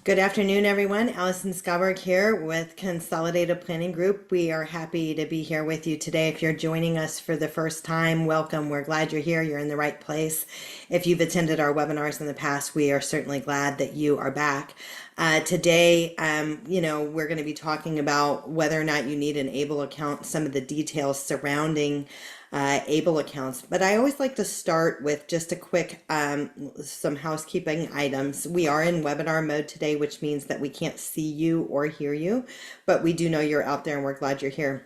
Good afternoon, everyone. Allison Schaberg here with Consolidated Planning Group. We are happy to be here with you today. If you're joining us for the first time, welcome. We're glad you're here. You're in the right place. If you've attended our webinars in the past, we are certainly glad that you are back. Today, we're going to be talking about whether or not you need an ABLE account, some of the details surrounding ABLE accounts. But I always like to start with just a quick, some housekeeping items. We are in webinar mode today, which means that we can't see you or hear you, but we do know you're out there and we're glad you're here.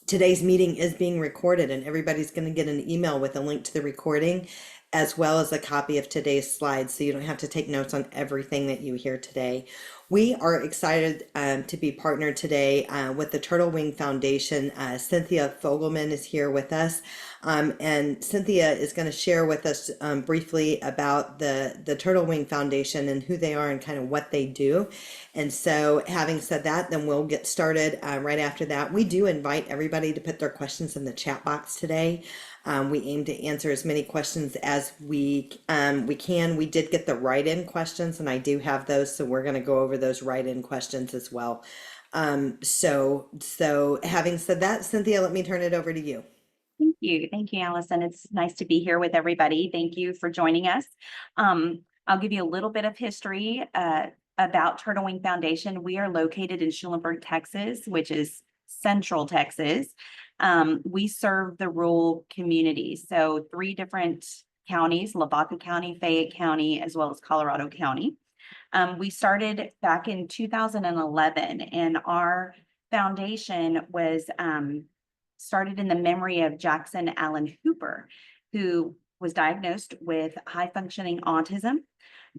Today's meeting is being recorded and everybody's going to get an email with a link to the recording as well as a copy of today's slides, so you don't have to take notes on everything that you hear today. We are excited to be partnered today with the Turtle Wing Foundation. Cynthia Fogelman is here with us, and Cynthia is going to share with us briefly about the Turtle Wing Foundation and who they are and kind of what they do. And so having said that, then we'll get started right after that. We do invite everybody to put their questions in the chat box today. We aim to answer as many questions as we can. We did get the write-in questions, and I do have those, so we're going to go over those write-in questions as well. So having said that, Cynthia, let me turn it over to you. Thank you. Thank you, Allison. It's nice to be here with everybody. Thank you for joining us. I'll give you a little bit of history about Turtle Wing Foundation. We are located in Schulenburg, Texas, which is Central Texas. We serve the rural communities. So 3 different counties: Lavaca County, Fayette County, as well as Colorado County. We started back in 2011, and our foundation was started in the memory of Jackson Allen Hooper, who was diagnosed with high functioning autism,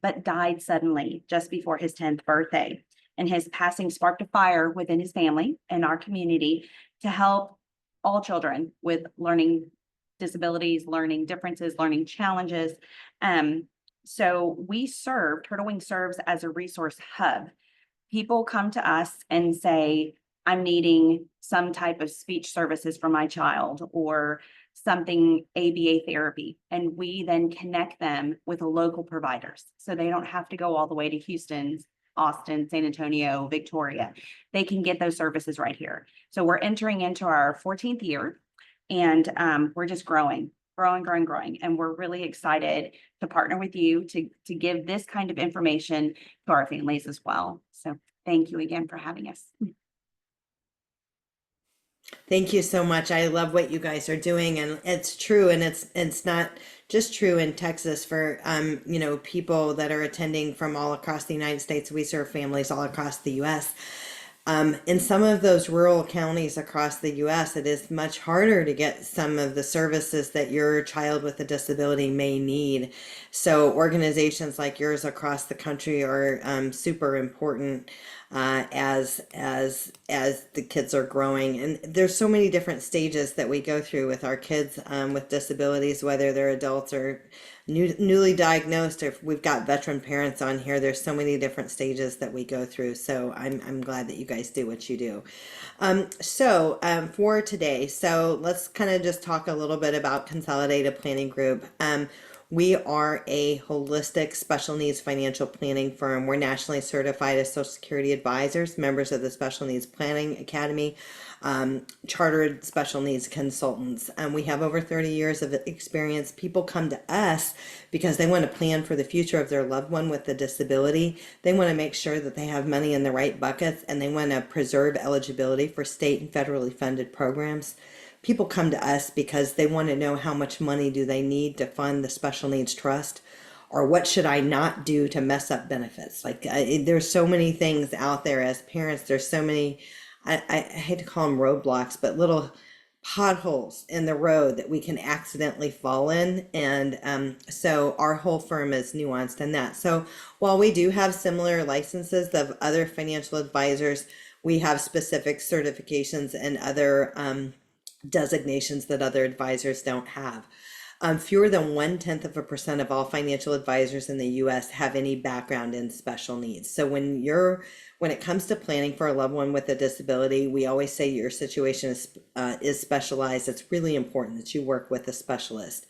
but died suddenly just before his 10th birthday. And his passing sparked a fire within his family and our community to help all children with learning disabilities, learning differences, learning challenges. So Turtle Wing serves as a resource hub. People come to us and say, I'm needing some type of speech services for my child or something ABA therapy. And we then connect them with local providers. So they don't have to go all the way to Houston, Austin, San Antonio, Victoria. They can get those services right here. So we're entering into our 14th year, and we're just growing. And we're really excited to partner with you to give this kind of information to our families as well. So thank you again for having us. Thank you so much. I love what you guys are doing, and it's true, and it's not just true in Texas for people that are attending from all across the United States. We serve families all across the US. In some of those rural counties across the US, it is much harder to get some of the services that your child with a disability may need. So organizations like yours across the country are super important as the kids are growing. And there's so many different stages that we go through with our kids with disabilities, whether they're adults or newly diagnosed, or if we've got veteran parents on here. There's so many different stages that we go through. So I'm glad that you guys do what you do. For today, so let's kind of just talk a little bit about Consolidated Planning Group. We are a holistic special needs financial planning firm. We're nationally certified as Social Security advisors, members of the Special Needs Planning Academy, chartered special needs consultants. We have over 30 years of experience. People come to us because they want to plan for the future of their loved one with a disability. They want to make sure that they have money in the right buckets, and they want to preserve eligibility for state and federally funded programs. People come to us because they want to know how much money do they need to fund the special needs trust, or what should I not do to mess up benefits. There's so many things out there as parents. There's so many, I hate to call them roadblocks, but little potholes in the road that we can accidentally fall in. And so our whole firm is nuanced in that. So while we do have similar licenses of other financial advisors, we have specific certifications and other designations that other advisors don't have. Fewer than 0.1% of all financial advisors in the U.S. have any background in special needs. So when it comes to planning for a loved one with a disability, we always say your situation is specialized. It's really important that you work with a specialist.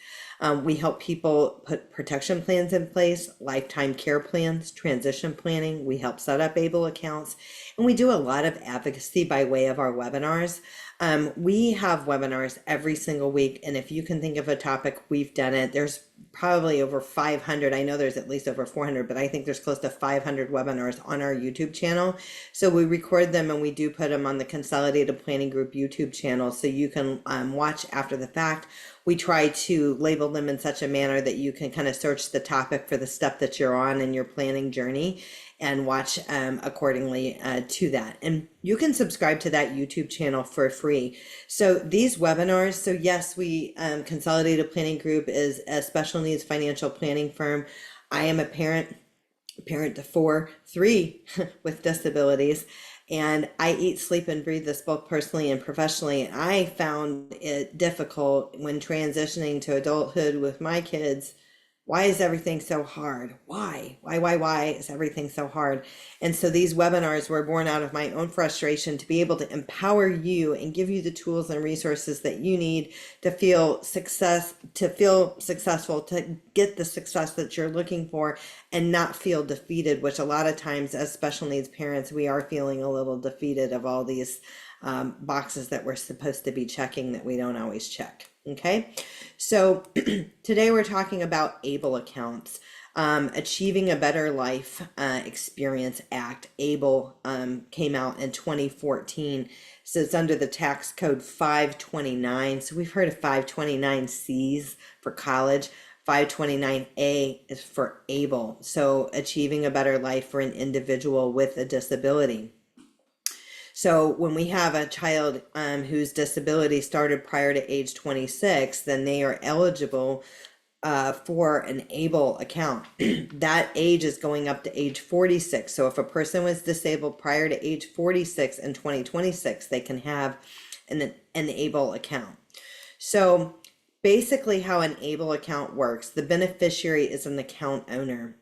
We help people put protection plans in place, lifetime care plans, transition planning. We help set up ABLE accounts, and we do a lot of advocacy by way of our webinars. We have webinars every single week, and if you can think of a topic, we've done it. There's probably over 500. I know there's at least over 400, but I think there's close to 500 webinars on our YouTube channel. So we record them and we do put them on the Consolidated Planning Group YouTube channel, so you can watch after the fact. We try to label them in such a manner that you can kind of search the topic for the step that you're on in your planning journey and watch accordingly to that. And you can subscribe to that YouTube channel for free. So these webinars, so yes, we Consolidated Planning Group is a special needs financial planning firm. I am a parent to three with disabilities. And I eat, sleep, and breathe this both personally and professionally. I found it difficult when transitioning to adulthood with my kids. Why is everything so hard? Why is everything so hard? And so these webinars were born out of my own frustration to be able to empower you and give you the tools and resources that you need to feel successful, to get the success that you're looking for and not feel defeated, which a lot of times as special needs parents, we are feeling a little defeated of all these boxes that we're supposed to be checking that we don't always check. Okay, so today we're talking about ABLE accounts, Achieving a Better Life Experience Act. ABLE came out in 2014, so it's under the tax code 529. So we've heard of 529Cs for college. 529A is for ABLE, so Achieving a Better Life for an Individual with a Disability. So when we have a child whose disability started prior to age 26, then they are eligible for an ABLE account. That age is going up to age 46. So if a person was disabled prior to age 46 in 2026, they can have an ABLE account. So basically how an ABLE account works, the beneficiary is an account owner.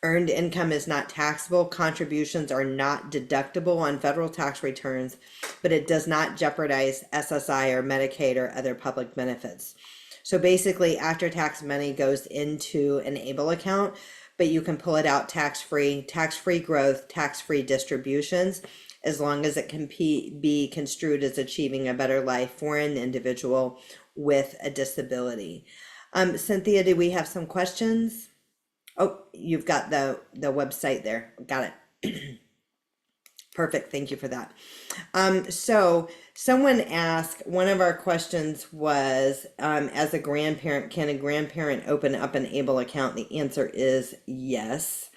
Earned income is not taxable. Contributions are not deductible on federal tax returns, but it does not jeopardize SSI or Medicaid or other public benefits. So basically, after-tax money goes into an ABLE account, but you can pull it out tax-free growth, tax-free distributions, as long as it can be construed as achieving a better life for an individual with a disability. Cynthia, do we have some questions? Oh, you've got the website there. Got it. Perfect. Thank you for that. So someone asked, one of our questions was, as a grandparent, can a grandparent open up an ABLE account? The answer is yes.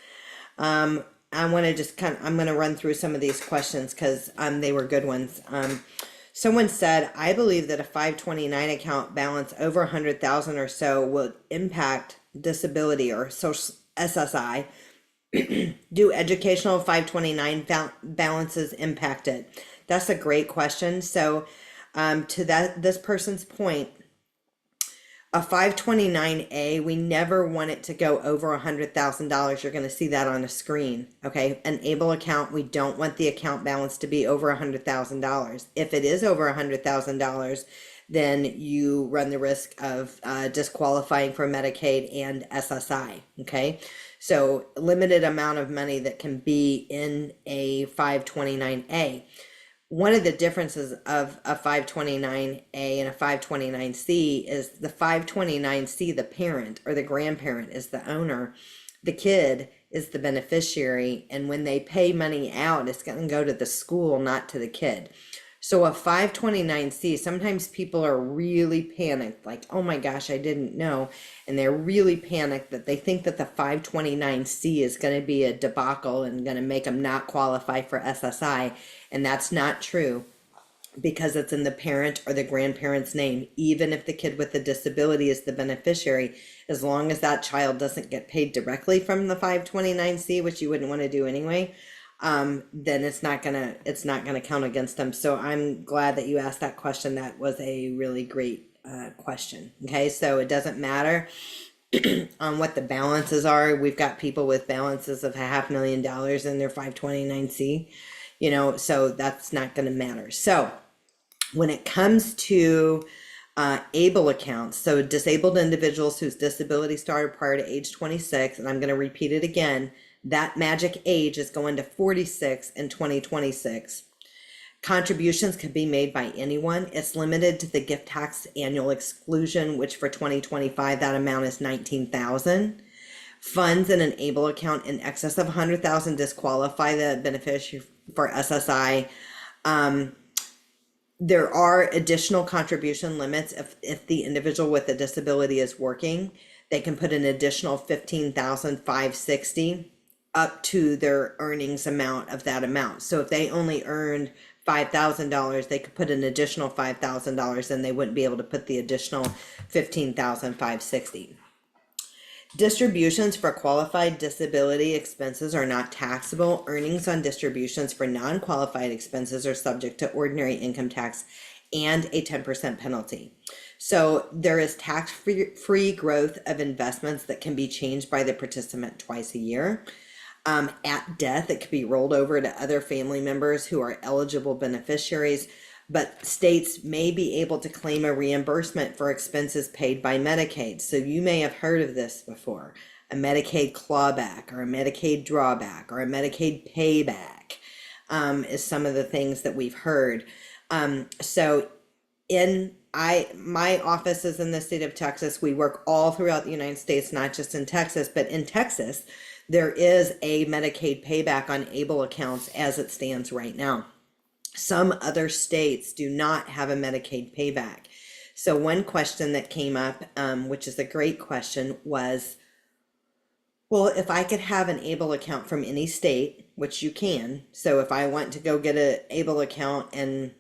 I want to just I'm going to run through some of these questions because they were good ones. Someone said, I believe that a 529 account balance over 100,000 or so will impact disability or social SSI. Do educational 529 balances impact it? That's a great question. So to this person's point, a 529A, we never want it to go over $100,000. You're going to see that on a screen. Okay, an ABLE account, we don't want the account balance to be over $100,000. If it is over $100,000, then you run the risk of disqualifying for Medicaid and SSI. Okay, so limited amount of money that can be in a 529A. One of the differences of a 529A and a 529C is the 529C, the parent or the grandparent is the owner, the kid is the beneficiary, and when they pay money out, it's going to go to the school, not to the kid. So a 529C, sometimes people are really panicked, like, oh my gosh, I didn't know. And they're really panicked that they think that the 529C is going to be a debacle and going to make them not qualify for SSI. And that's not true, because it's in the parent or the grandparent's name. Even if the kid with the disability is the beneficiary, as long as that child doesn't get paid directly from the 529C, which you wouldn't want to do anyway, then it's not gonna count against them. So I'm glad that you asked that question. That was a really great question. Okay, so it doesn't matter on what the balances are. We've got people with balances of $500,000 in their 529C, so that's not going to matter. So when it comes to ABLE accounts, so disabled individuals whose disability started prior to age 26, and I'm going to repeat it again, that magic age is going to 46 in 2026. Contributions can be made by anyone. It's limited to the gift tax annual exclusion, which for 2025, that amount is 19,000. Funds in an ABLE account in excess of 100,000 disqualify the beneficiary for SSI. There are additional contribution limits if the individual with a disability is working. They can put an additional 15,560 up to their earnings amount of that amount. So if they only earned $5,000, they could put an additional $5,000 and they wouldn't be able to put the additional 15,560. Distributions for qualified disability expenses are not taxable. Earnings on distributions for non-qualified expenses are subject to ordinary income tax and a 10% penalty. So there is tax-free growth of investments that can be changed by the participant twice a year. At death, it could be rolled over to other family members who are eligible beneficiaries, but states may be able to claim a reimbursement for expenses paid by Medicaid. So you may have heard of this before, a Medicaid clawback or a Medicaid drawback or a Medicaid payback is some of the things that we've heard. So my office is in the state of Texas. We work all throughout the United States, not just in Texas, but in Texas, there is a Medicaid payback on ABLE accounts as it stands right now. Some other states do not have a Medicaid payback. So one question that came up, which is a great question, was, well, if I could have an ABLE account from any state, which you can, so if I want to go get an ABLE account in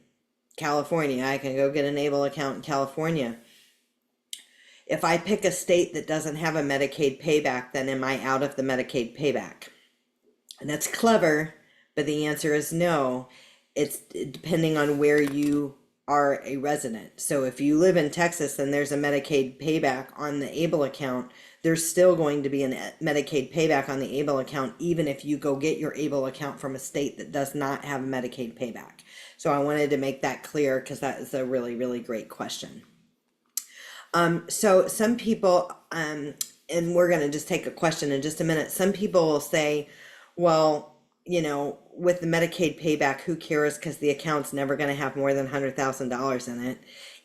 California, I can go get an ABLE account in California. If I pick a state that doesn't have a Medicaid payback, then am I out of the Medicaid payback? And that's clever, but the answer is no. It's depending on where you are a resident. So if you live in Texas and there's a Medicaid payback on the ABLE account, there's still going to be a Medicaid payback on the ABLE account, even if you go get your ABLE account from a state that does not have a Medicaid payback. So I wanted to make that clear because that is a really, really great question. So some people, and we're going to just take a question in just a minute. Some people will say, well, you know, with the Medicaid payback, who cares? Because the account's never going to have more than $100,000 in it.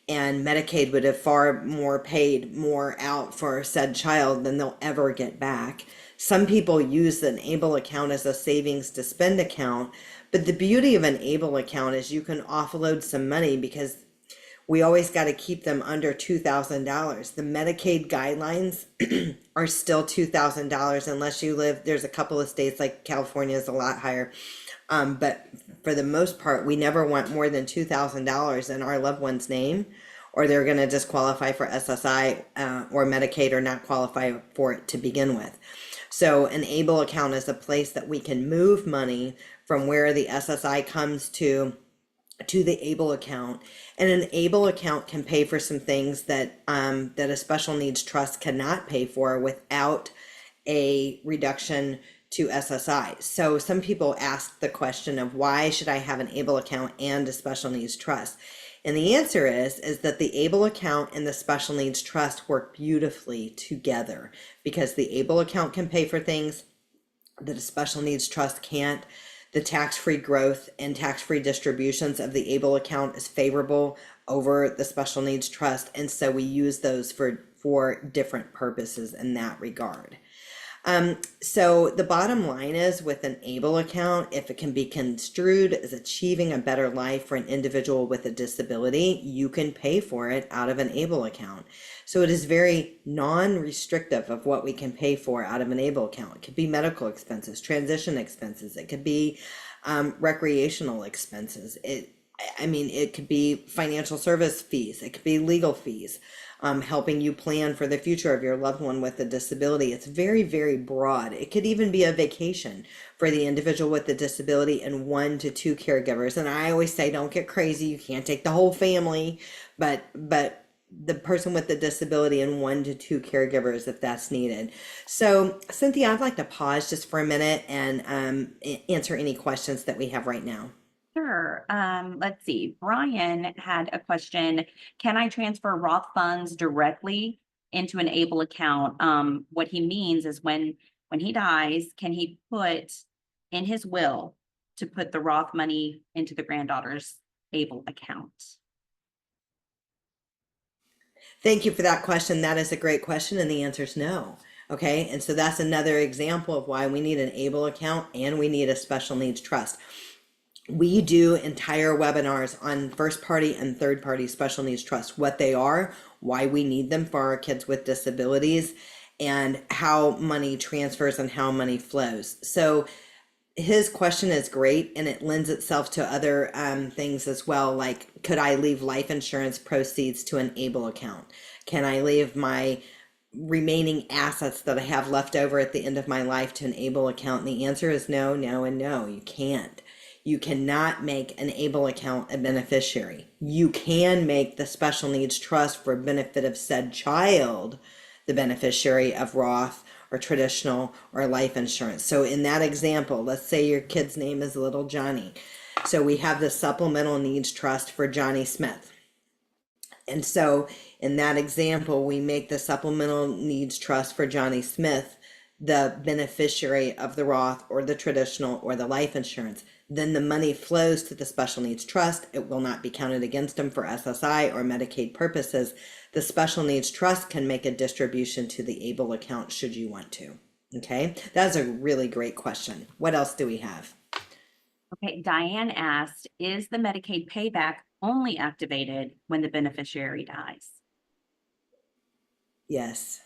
And Medicaid would have far more paid more out for said child than they'll ever get back. Some people use an ABLE account as a savings to spend account. But the beauty of an ABLE account is you can offload some money because we always got to keep them under $2,000. The Medicaid guidelines are still $2,000 unless you live, there's a couple of states like California is a lot higher. But for the most part, we never want more than $2,000 in our loved one's name, or they're going to disqualify for SSI or Medicaid or not qualify for it to begin with. So an ABLE account is a place that we can move money from where the SSI comes to the ABLE account, and an ABLE account can pay for some things that that a special needs trust cannot pay for without a reduction to SSI. So some people ask the question of why should I have an ABLE account and a special needs trust? And the answer is that the ABLE account and the special needs trust work beautifully together because the ABLE account can pay for things that a special needs trust can't. The tax-free growth and tax-free distributions of the ABLE account is favorable over the special needs trust. And so we use those for different purposes in that regard. So the bottom line is with an ABLE account, if it can be construed as achieving a better life for an individual with a disability, you can pay for it out of an ABLE account. So it is very non-restrictive of what we can pay for out of an ABLE account. It could be medical expenses, transition expenses. It could be recreational expenses. It could be financial service fees. It could be legal fees. Helping you plan for the future of your loved one with a disability. It's very, very broad. It could even be a vacation for the individual with the disability and 1 to 2 caregivers. And I always say, don't get crazy. You can't take the whole family, but the person with the disability and 1 to 2 caregivers if that's needed. So Cynthia, I'd like to pause just for a minute and answer any questions that we have right now. Sure. Sure. Let's see. Brian had a question. Can I transfer Roth funds directly into an ABLE account? What he means is when he dies, can he put in his will to put the Roth money into the granddaughter's ABLE account? Thank you for that question. That is a great question, and the answer is no. Okay, and so that's another example of why we need an ABLE account and we need a special needs trust. We do entire webinars on first party and third party special needs trusts, what they are, why we need them for our kids with disabilities, and how money transfers and how money flows. So his question is great, and it lends itself to other things as well, like could I leave life insurance proceeds to an ABLE account? Can I leave my remaining assets that I have left over at the end of my life to an ABLE account? And the answer is no, no, and no. You can't. You cannot make an ABLE account a beneficiary. You can make the special needs trust for benefit of said child the beneficiary of Roth or traditional or life insurance. So in that example, let's say your kid's name is little Johnny. So we have the supplemental needs trust for Johnny Smith. And so in that example, we make the supplemental needs trust for Johnny Smith the beneficiary of the Roth or the traditional or the life insurance. Then the money flows to the special needs trust. It will not be counted against him for SSI or Medicaid purposes. The special needs trust can make a distribution to the ABLE account should you want to. Okay, that's a really great question. What else do we have? Okay, Diane asked, is the Medicaid payback only activated when the beneficiary dies? Yes.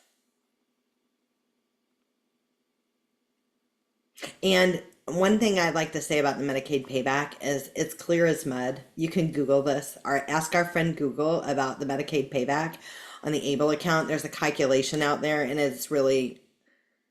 And one thing I'd like to say about the Medicaid payback is it's clear as mud. You can Google this or ask our friend Google about the Medicaid payback on the ABLE account. There's a calculation out there and it's really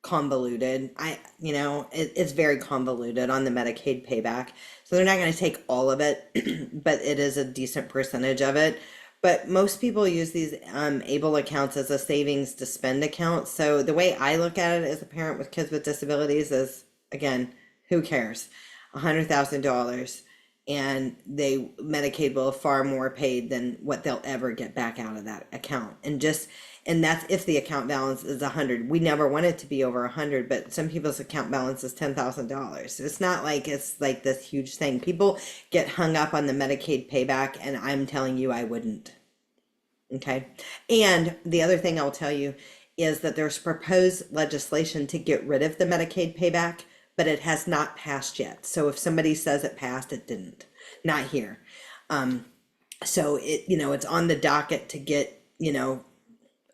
convoluted. It's very convoluted on the Medicaid payback. So they're not going to take all of it, but it is a decent percentage of it. But most people use these ABLE accounts as a savings to spend account. So the way I look at it as a parent with kids with disabilities is, again, who cares? $100,000, and Medicaid will have far more paid than what they'll ever get back out of that account. And that's if the account balance is 100. We never want it to be over 100, but some people's account balance is $10,000. So it's not like it's like this huge thing. People get hung up on the Medicaid payback, and I'm telling you, I wouldn't. Okay. And the other thing I'll tell you is that there's proposed legislation to get rid of the Medicaid payback, but it has not passed yet. So if somebody says it passed, it didn't. Not here. So it's on the docket to get,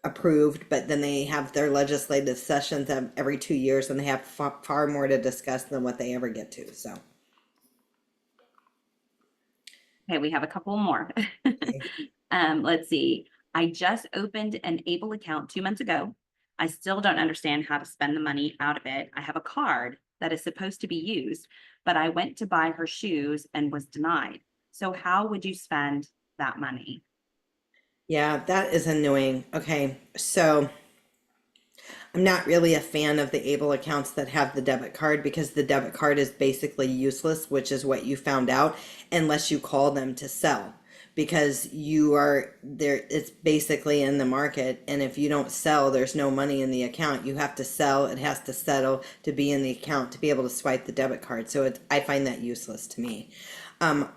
approved, but then they have their legislative sessions every 2 years, and they have far more to discuss than what they ever get to. So Okay, we have a couple more. Let's see. I just opened an ABLE account 2 months ago. I still don't understand how to spend the money out of it. I have a card that is supposed to be used, but I went to buy her shoes and was denied. So how would you spend that money? yeah, that is annoying. Okay, so I'm not really a fan of the ABLE accounts that have the debit card because the debit card is basically useless, which is what you found out, unless you call them to sell. Because you are there, it's basically in the market, and if you don't sell, there's no money in the account. You have to sell, it has to settle to be in the account to be able to swipe the debit card. So I find that useless to me. The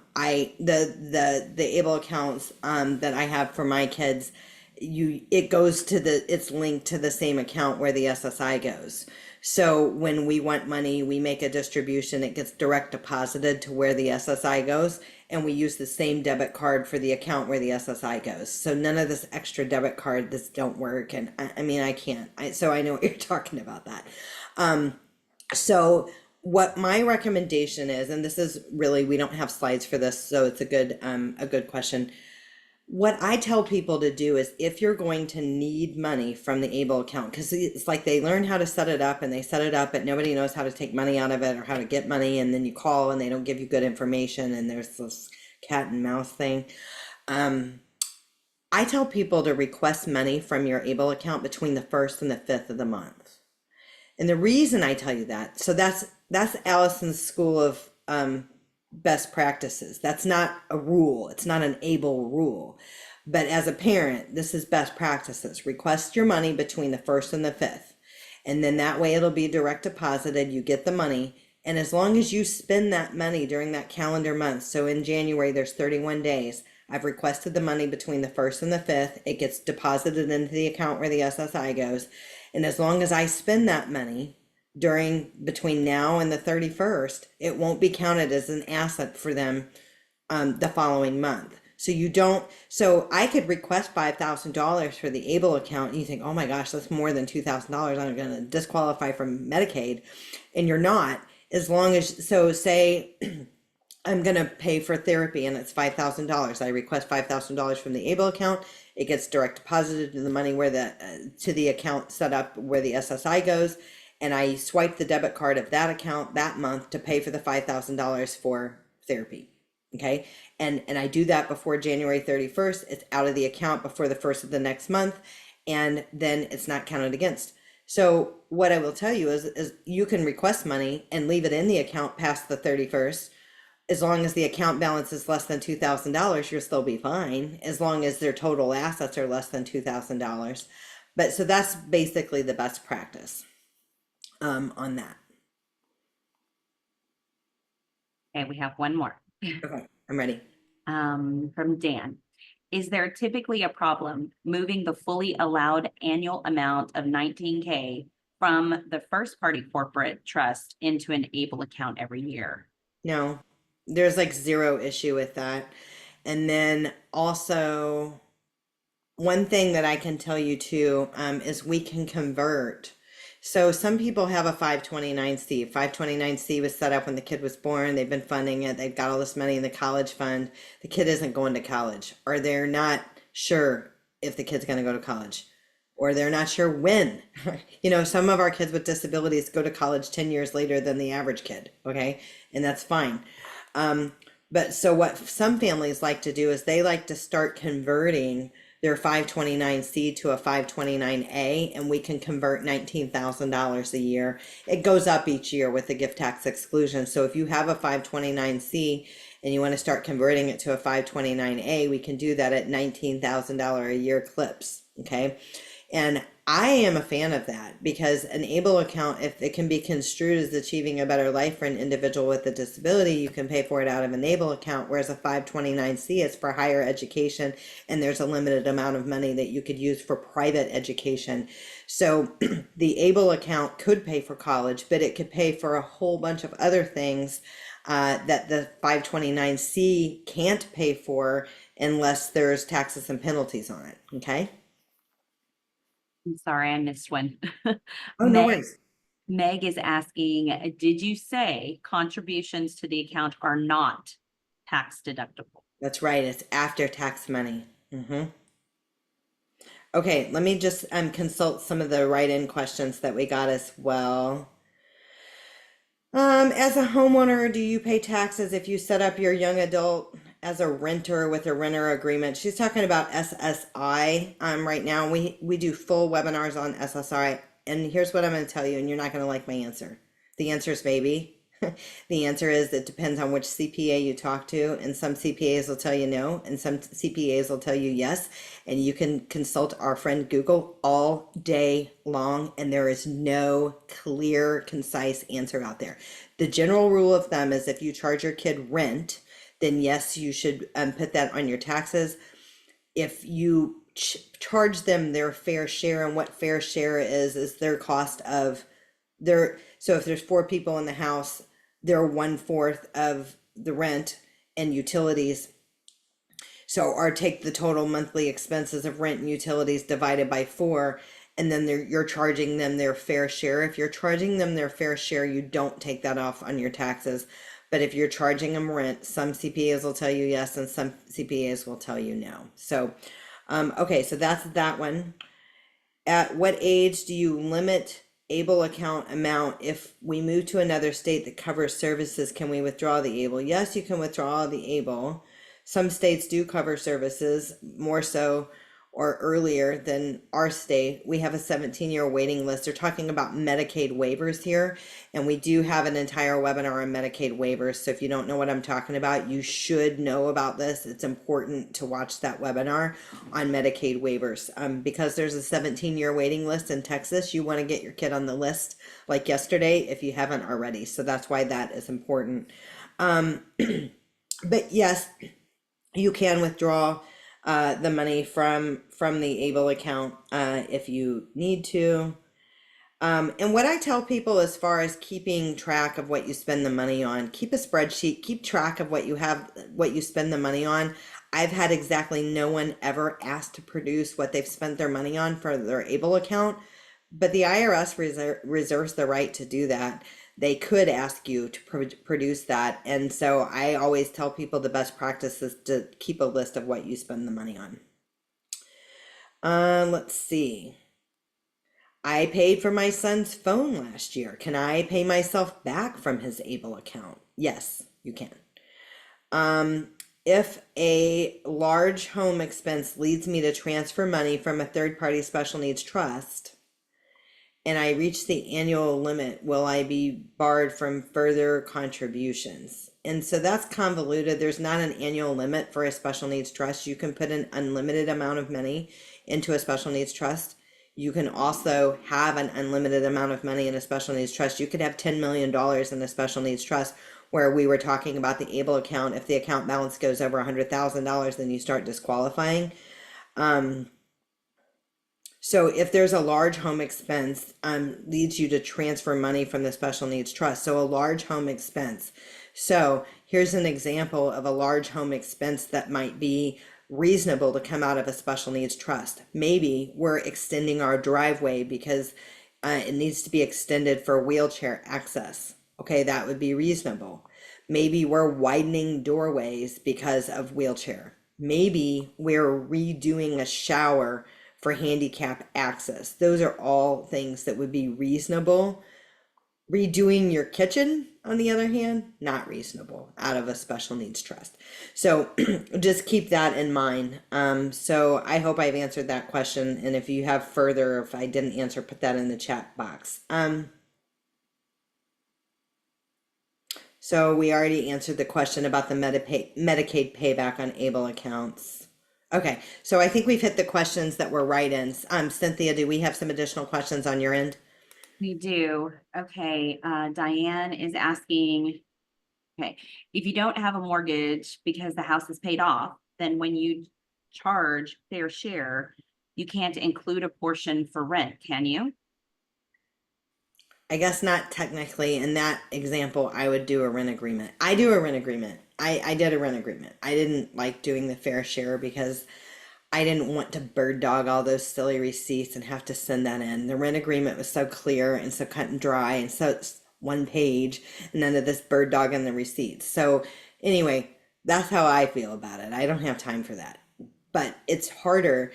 ABLE accounts that I have for my kids, it's linked to the same account where the SSI goes. So when we want money, we make a distribution, it gets direct deposited to where the SSI goes, and we use the same debit card for the account where the SSI goes. So none of this extra debit card, this don't work. And I can't. So I know what you're talking about that. So what my recommendation is, and this is really, we don't have slides for this, so it's a good question. What I tell people to do is if you're going to need money from the ABLE account, because it's like they learn how to set it up and they set it up, but nobody knows how to take money out of it or how to get money. And then you call and they don't give you good information. And there's this cat and mouse thing. I tell people to request money from your ABLE account between the 1st and the 5th of the month. And the reason I tell you that, so that's Allison's school of best practices. That's not a rule. It's not an able rule. But as a parent, this is best practices. Request your money between the first and the fifth. And then that way it'll be direct deposited. You get the money. And as long as you spend that money during that calendar month, so in January there's 31 days, I've requested the money between the first and the fifth. It gets deposited into the account where the SSI goes. And as long as I spend that money during between now and the 31st, it won't be counted as an asset for them the following month. So you don't, so I could request $5,000 for the ABLE account and you think, oh my gosh, that's more than $2,000. I'm going to disqualify from Medicaid. And you're not, as long as, so say I'm going to pay for therapy and it's $5,000. I request $5,000 from the ABLE account. It gets direct deposited to the money where to the account set up where the SSI goes. And I swipe the debit card of that account that month to pay for the $5,000 for therapy. Okay. And I do that before January 31st. It's out of the account before the first of the next month. And then it's not counted against. So what I will tell you is you can request money and leave it in the account past the 31st. As long as the account balance is less than $2,000, you'll still be fine. As long as their total assets are less than $2,000. But so that's basically the best practice on that. Okay, we have one more. Okay, I'm ready. From Dan. Is there typically a problem moving the fully allowed annual amount of 19K from the first party corporate trust into an ABLE account every year? No, there's like zero issue with that. And then also, one thing that I can tell you too is we can convert. So some people have a 529C. 529C was set up when the kid was born. They've been funding it. They've got all this money in the college fund. The kid isn't going to college, or they're not sure if the kid's going to go to college, or they're not sure when. You know, some of our kids with disabilities go to college 10 years later than the average kid. Okay. And that's fine. But so what some families like to do is they like to start converting their 529C to a 529A, and we can convert $19,000 a year. It goes up each year with the gift tax exclusion. So if you have a 529C and you want to start converting it to a 529A, we can do that at $19,000 a year clips. Okay. And I am a fan of that because an ABLE account, if it can be construed as achieving a better life for an individual with a disability, you can pay for it out of an ABLE account, whereas a 529C is for higher education, and there's a limited amount of money that you could use for private education. So the ABLE account could pay for college, but it could pay for a whole bunch of other things that the 529C can't pay for unless there's taxes and penalties on it. Okay. I'm sorry, I missed one. Oh, no Meg, worries. Meg is asking, did you say contributions to the account are not tax deductible? That's right. It's after tax money. Okay, let me just consult some of the write-in questions that we got as well. As a homeowner, do you pay taxes if you set up your young adult as a renter with a renter agreement? She's talking about SSI. Right now we do full webinars on SSI, and here's what I'm going to tell you, and you're not going to like my answer. The answer is maybe. The answer is it depends on which CPA you talk to, and some CPAs will tell you no, and some CPAs will tell you yes. And you can consult our friend Google all day long, and there is no clear, concise answer out there. The general rule of thumb is if you charge your kid rent, then yes, you should put that on your taxes. If you charge them their fair share, and what fair share is their cost of their, so if there's 4 people in the house, they're 1/4 of the rent and utilities. So, or take the total monthly expenses of rent and utilities divided by 4, and then you're charging them their fair share. If you're charging them their fair share, you don't take that off on your taxes. But if you're charging them rent, some CPAs will tell you yes, and some CPAs will tell you no. So, okay, so that's that one. At what age do you limit ABLE account amount? If we move to another state that covers services, can we withdraw the ABLE? Yes, you can withdraw the ABLE. Some states do cover services more so, or earlier than our state. We have a 17-year waiting list. They're talking about Medicaid waivers here, and we do have an entire webinar on Medicaid waivers. So if you don't know what I'm talking about, you should know about this. It's important to watch that webinar on Medicaid waivers. Because there's a 17-year waiting list in Texas, you want to get your kid on the list like yesterday if you haven't already. So that's why that is important. But yes, you can withdraw the money from the Able account if you need to. And what I tell people as far as keeping track of what you spend the money on, keep a spreadsheet, keep track of what you have, what you spend the money on. I've had exactly no one ever asked to produce what they've spent their money on for their Able account, but the IRS reserves the right to do that. They could ask you to produce that. And so I always tell people the best practice is to keep a list of what you spend the money on. Let's see. I paid for my son's phone last year. Can I pay myself back from his Able account? Yes, you can. If a large home expense leads me to transfer money from a third-party special needs trust, and I reach the annual limit, will I be barred from further contributions? And so that's convoluted. There's not an annual limit for a special needs trust. You can put an unlimited amount of money into a special needs trust. You can also have an unlimited amount of money in a special needs trust. You could have $10 million in a special needs trust, where we were talking about the Able account. If the account balance goes over $100,000, then you start disqualifying. So if there's a large home expense, leads you to transfer money from the special needs trust. So a large home expense. So here's an example of a large home expense that might be reasonable to come out of a special needs trust. Maybe we're extending our driveway because it needs to be extended for wheelchair access. Okay, that would be reasonable. Maybe we're widening doorways because of wheelchair. Maybe we're redoing a shower for handicap access. Those are all things that would be reasonable. Redoing your kitchen, on the other hand, not reasonable out of a special needs trust. So just keep that in mind. So I hope I've answered that question. And if you have further, if I didn't answer, put that in the chat box. So we already answered the question about the Medicaid payback on Able accounts. Okay, so I think we've hit the questions that were write-ins. Cynthia, do we have some additional questions on your end? We do. Okay, Diane is asking, okay, if you don't have a mortgage because the house is paid off, then when you charge fair share, you can't include a portion for rent, can you? I guess not technically. In that example, I would do a rent agreement. I do a rent agreement. I did a rent agreement. I didn't like doing the fair share because I didn't want to bird dog all those silly receipts and have to send that in. The rent agreement was so clear and so cut and dry and so it's one page and none of this bird dog in the receipts. So anyway, that's how I feel about it. I don't have time for that. But it's harder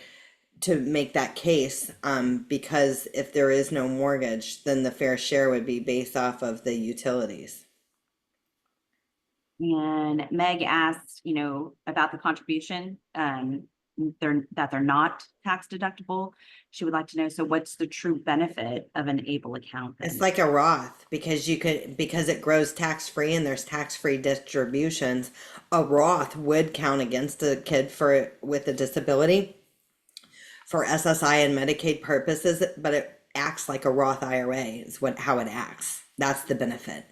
to make that case because if there is no mortgage, then the fair share would be based off of the utilities. And Meg asked, about the contribution, they're not tax deductible. She would like to know, so what's the true benefit of an Able account then? It's like a Roth because because it grows tax free and there's tax free distributions. A Roth would count against a kid with a disability for SSI and Medicaid purposes, but it acts like a Roth IRA is how it acts. That's the benefit.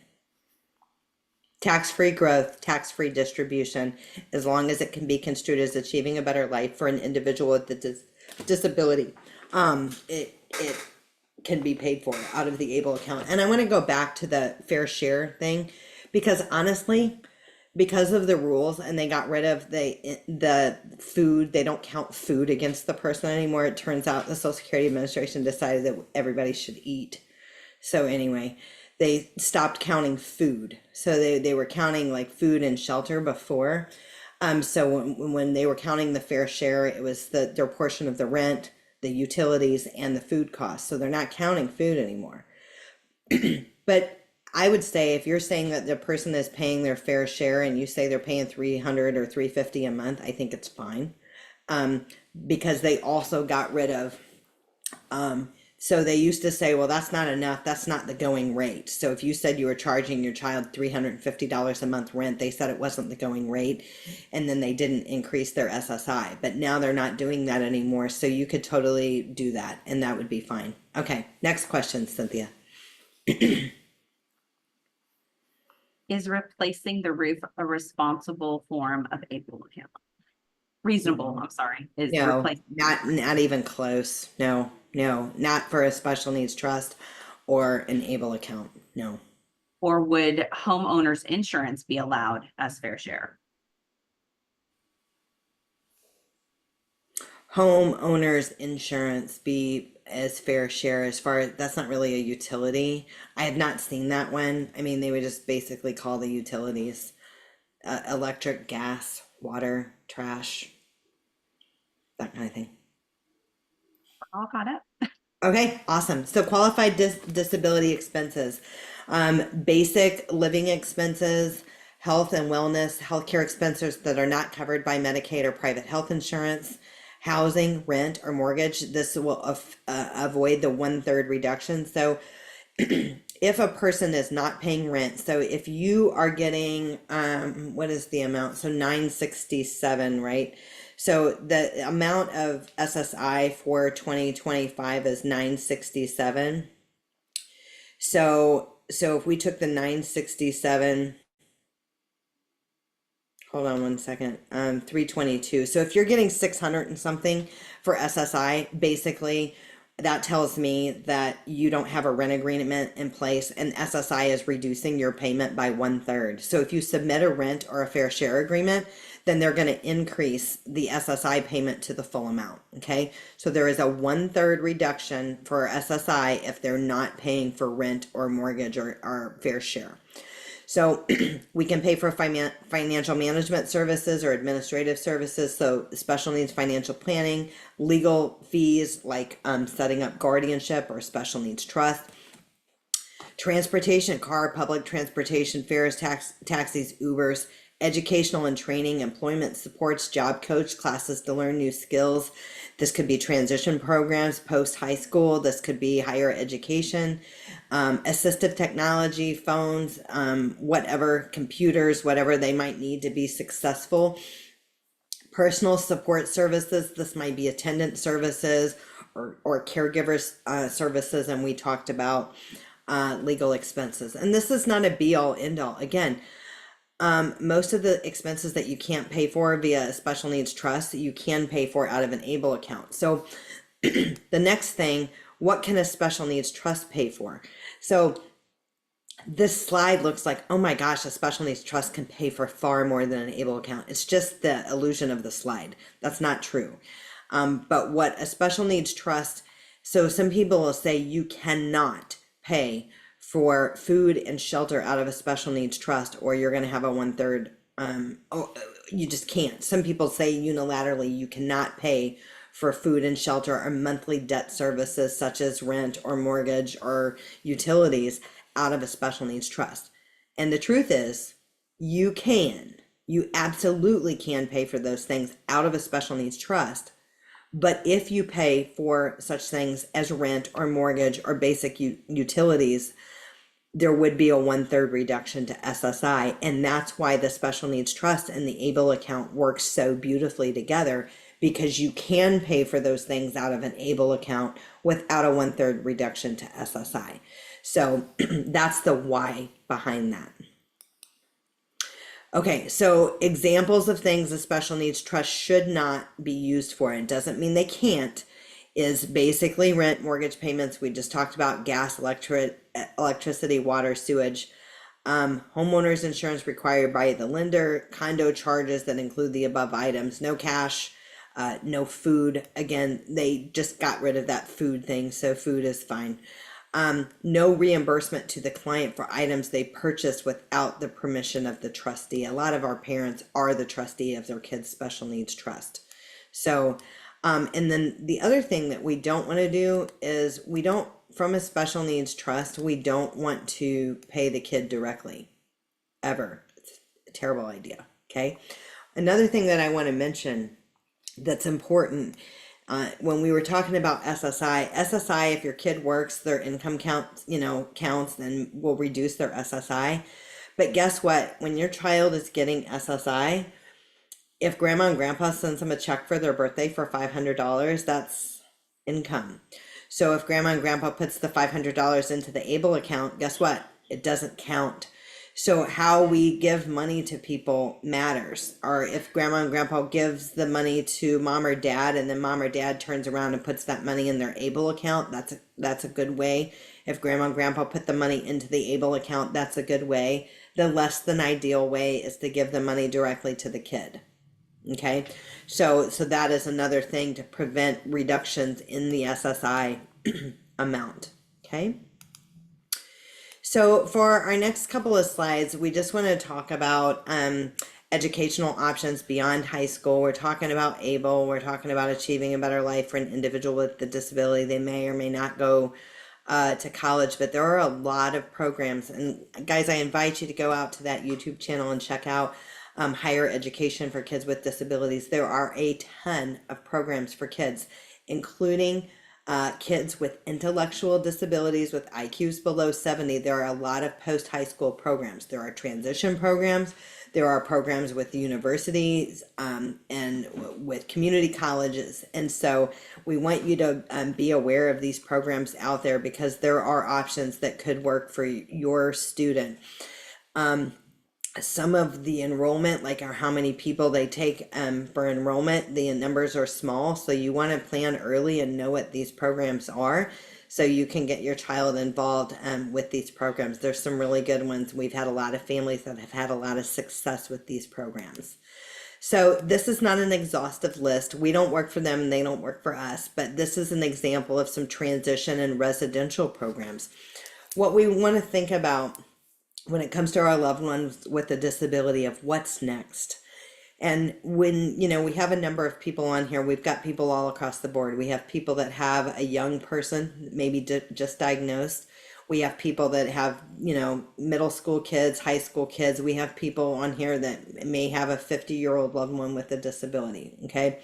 Tax-free growth, tax-free distribution, as long as it can be construed as achieving a better life for an individual with a disability, it can be paid for out of the Able account. And I want to go back to the fair share thing because honestly, because of the rules and they got rid of the food, they don't count food against the person anymore. It turns out the Social Security Administration decided that everybody should eat. So anyway, they stopped counting food. So they were counting like food and shelter before. So when they were counting the fair share, it was their portion of the rent, the utilities, and the food costs. So they're not counting food anymore. But I would say if you're saying that the person is paying their fair share and you say they're paying $300 or $350 a month, I think it's fine. because they also got rid of, so they used to say, well, that's not enough. That's not the going rate. So if you said you were charging your child $350 a month rent, they said it wasn't the going rate. And then they didn't increase their SSI. But now they're not doing that anymore. So you could totally do that and that would be fine. Okay, next question, Cynthia. Is replacing the roof a responsible form of able account? Reasonable, I'm sorry, is No, replace, not even close. No, no, not for a special needs trust or an able account. No. or would homeowners insurance be allowed as fair share? Homeowners insurance be as fair share as far as that's not really a utility. I have not seen that one. I mean, they would just basically call the utilities electric, gas, water, trash, that kind of thing. All caught up? Okay, awesome. So qualified disability expenses, basic living expenses, health and wellness, healthcare expenses that are not covered by Medicaid or private health insurance, housing, rent, or mortgage. This will avoid the 1/3 reduction. So if a person is not paying rent, so if you are getting, what is the amount? So 967, right? So the amount of SSI for 2025 is 967. So if we took the 967, hold on one second, 322. So if you're getting 600 and something for SSI, basically that tells me that you don't have a rent agreement in place and SSI is reducing your payment by 1/3. So if you submit a rent or a fair share agreement, then they're going to increase the SSI payment to the full amount. Okay. So there is a 1/3 reduction for SSI if they're not paying for rent or mortgage or fair share. So we can pay for financial management services or administrative services. So special needs financial planning, legal fees like setting up guardianship or special needs trust, transportation, car, public transportation, fares, taxis, Ubers, educational and training, employment supports, job coach, classes to learn new skills. This could be transition programs, post high school. This could be higher education, assistive technology, phones, whatever, computers, whatever they might need to be successful. Personal support services. This might be attendant services or caregivers services. And we talked about legal expenses. And this is not a be all end all. Again, most of the expenses that you can't pay for via a special needs trust, you can pay for out of an ABLE account. So the next thing, what can a special needs trust pay for? So this slide looks like, oh my gosh, a special needs trust can pay for far more than an ABLE account. It's just the illusion of the slide. That's not true. But what a special needs trust, so some people will say you cannot pay for food and shelter out of a special needs trust, or you're going to have a 1/3. You just can't. Some people say unilaterally you cannot pay for food and shelter or monthly debt services such as rent or mortgage or utilities out of a special needs trust. And the truth is, you absolutely can pay for those things out of a special needs trust. But if you pay for such things as rent or mortgage or basic utilities, there would be a 1/3 reduction to SSI. And that's why the special needs trust and the ABLE account work so beautifully together, because you can pay for those things out of an ABLE account without a 1/3 reduction to SSI. So that's the why behind that. Okay, so examples of things a special needs trust should not be used for, and doesn't mean they can't, is basically rent, mortgage payments. We just talked about gas, electricity, water, sewage, homeowners insurance required by the lender, condo charges that include the above items, no cash, no food. Again, they just got rid of that food thing, so food is fine. No reimbursement to the client for items they purchased without the permission of the trustee. A lot of our parents are the trustee of their kids' special needs trust. So, and then the other thing that we don't want to do is from a special needs trust, we don't want to pay the kid directly, ever. It's a terrible idea. Okay. Another thing that I want to mention that's important. When we were talking about SSI, if your kid works, their income counts, then we'll reduce their SSI. But guess what? When your child is getting SSI, if grandma and grandpa sends them a check for their birthday for $500, that's income. So if grandma and grandpa puts the $500 into the ABLE account, guess what? It doesn't count. So how we give money to people matters. Or if grandma and grandpa gives the money to mom or dad, and then mom or dad turns around and puts that money in their ABLE account, that's a good way. If grandma and grandpa put the money into the ABLE account, that's a good way. The less than ideal way is to give the money directly to the kid. Okay, so that is another thing to prevent reductions in the SSI amount. Okay, so for our next couple of slides, we just want to talk about educational options beyond high school. We're talking about ABLE. We're talking about achieving a better life for an individual with a disability. They may or may not go to college, but there are a lot of programs. And guys, I invite you to go out to that YouTube channel and check out higher education for kids with disabilities. There are a ton of programs for kids, including kids with intellectual disabilities with IQs below 70. There are a lot of post-high school programs. There are transition programs. There are programs with universities and with community colleges. And so we want you to be aware of these programs out there, because there are options that could work for your student. Some of the enrollment, like how many people they take for enrollment, the numbers are small. So you want to plan early and know what these programs are, so you can get your child involved with these programs. There's some really good ones. We've had a lot of families that have had a lot of success with these programs. So this is not an exhaustive list. We don't work for them and they don't work for us, but this is an example of some transition and residential programs. What we want to think about when it comes to our loved ones with a disability of what's next. And when, we have a number of people on here, we've got people all across the board. We have people that have a young person, maybe just diagnosed. We have people that have, middle school kids, high school kids. We have people on here that may have a 50-year-old loved one with a disability. Okay.